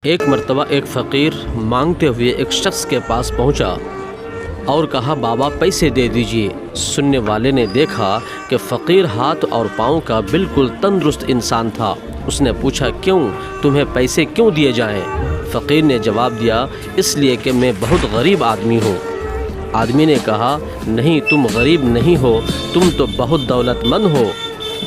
ایک مرتبہ ایک فقیر مانگتے ہوئے ایک شخص کے پاس پہنچا اور کہا بابا پیسے دے دیجئے۔ سننے والے نے دیکھا کہ فقیر ہاتھ اور پاؤں کا بالکل تندرست انسان تھا۔ اس نے پوچھا کیوں تمہیں پیسے کیوں دیے جائیں؟ فقیر نے جواب دیا اس لیے کہ میں بہت غریب آدمی ہوں۔ آدمی نے کہا نہیں تم غریب نہیں ہو، تم تو بہت دولت مند ہو۔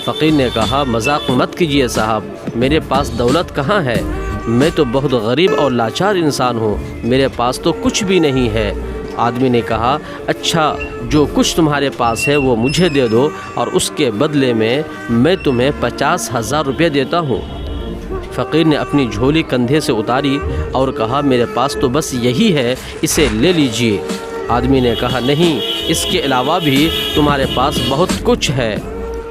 فقیر نے کہا مذاق مت کیجئے صاحب، میرے پاس دولت کہاں ہے، میں تو بہت غریب اور لاچار انسان ہوں، میرے پاس تو کچھ بھی نہیں ہے۔ آدمی نے کہا اچھا جو کچھ تمہارے پاس ہے وہ مجھے دے دو اور اس کے بدلے میں تمہیں 50,000 روپے دیتا ہوں۔ فقیر نے اپنی جھولی کندھے سے اتاری اور کہا میرے پاس تو بس یہی ہے، اسے لے لیجئے۔ آدمی نے کہا نہیں، اس کے علاوہ بھی تمہارے پاس بہت کچھ ہے،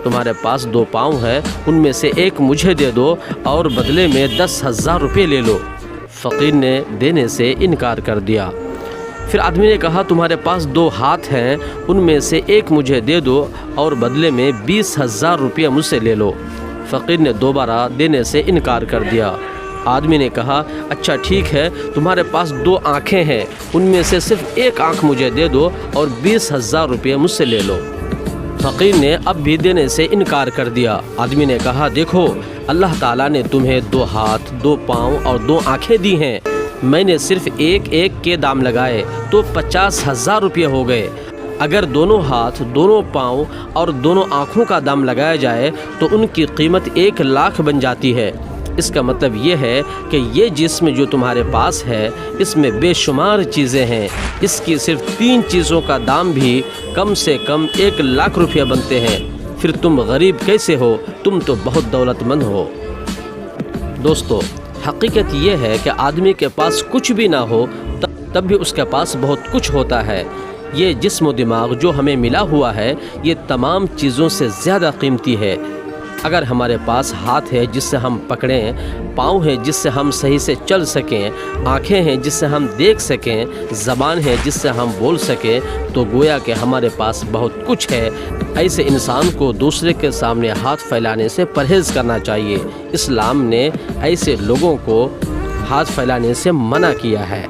تمہارے پاس 2 پاؤں ہے، ان میں سے ایک مجھے دے دو اور بدلے میں 10,000 روپے لے لو۔ فقیر نے دینے سے انکار کر دیا۔ پھر آدمی نے کہا تمہارے پاس 2 ہاتھ ہیں، ان میں سے ایک مجھے دے دو اور بدلے میں 20,000 روپے مجھ سے لے لو۔ فقیر نے دوبارہ دینے سے انکار کر دیا۔ آدمی نے کہا اچھا ٹھیک ہے، تمہارے پاس 2 آنکھیں ہیں، ان میں سے صرف ایک آنکھ مجھے دے دو اور 20,000 روپے مجھ سے لے لو۔ فقیر نے اب بھی دینے سے انکار کر دیا۔ آدمی نے کہا دیکھو اللہ تعالیٰ نے تمہیں 2 ہاتھ، 2 پاؤں اور 2 آنکھیں دی ہیں، میں نے صرف ایک کے دام لگائے تو 50,000 روپے ہو گئے۔ اگر دونوں ہاتھ، دونوں پاؤں اور دونوں آنکھوں کا دام لگایا جائے تو ان کی قیمت 1 لاکھ بن جاتی ہے۔ اس کا مطلب یہ ہے کہ یہ جسم جو تمہارے پاس ہے اس میں بے شمار چیزیں ہیں، اس کی صرف 3 چیزوں کا دام بھی کم سے کم 1 لاکھ روپے بنتے ہیں، پھر تم غریب کیسے ہو، تم تو بہت دولت مند ہو۔ دوستو حقیقت یہ ہے کہ آدمی کے پاس کچھ بھی نہ ہو تب بھی اس کے پاس بہت کچھ ہوتا ہے۔ یہ جسم و دماغ جو ہمیں ملا ہوا ہے یہ تمام چیزوں سے زیادہ قیمتی ہے۔ اگر ہمارے پاس ہاتھ ہے جس سے ہم پکڑیں، پاؤں ہیں جس سے ہم صحیح سے چل سکیں، آنکھیں ہیں جس سے ہم دیکھ سکیں، زبان ہے جس سے ہم بول سکیں، تو گویا کہ ہمارے پاس بہت کچھ ہے۔ ایسے انسان کو دوسرے کے سامنے ہاتھ پھیلانے سے پرہیز کرنا چاہیے۔ اسلام نے ایسے لوگوں کو ہاتھ پھیلانے سے منع کیا ہے۔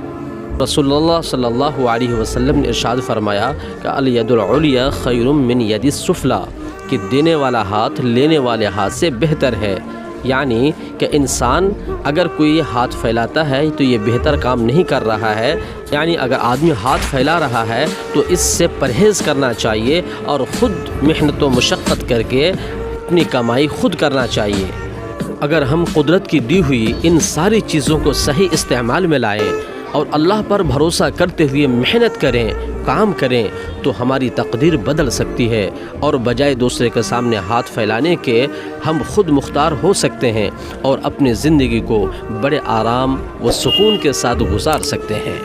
رسول اللہ صلی اللہ علیہ وسلم نے ارشاد فرمایا کہ الید العلیٰ خیر من ید السفلیٰ، کہ دینے والا ہاتھ لینے والے ہاتھ سے بہتر ہے۔ یعنی کہ انسان اگر کوئی ہاتھ پھیلاتا ہے تو یہ بہتر کام نہیں کر رہا ہے، یعنی اگر آدمی ہاتھ پھیلا رہا ہے تو اس سے پرہیز کرنا چاہیے اور خود محنت و مشقت کر کے اپنی کمائی خود کرنا چاہیے۔ اگر ہم قدرت کی دی ہوئی ان ساری چیزوں کو صحیح استعمال میں لائیں اور اللہ پر بھروسہ کرتے ہوئے محنت کریں، کام کریں، تو ہماری تقدیر بدل سکتی ہے اور بجائے دوسرے کے سامنے ہاتھ پھیلانے کے ہم خود مختار ہو سکتے ہیں اور اپنی زندگی کو بڑے آرام و سکون کے ساتھ گزار سکتے ہیں۔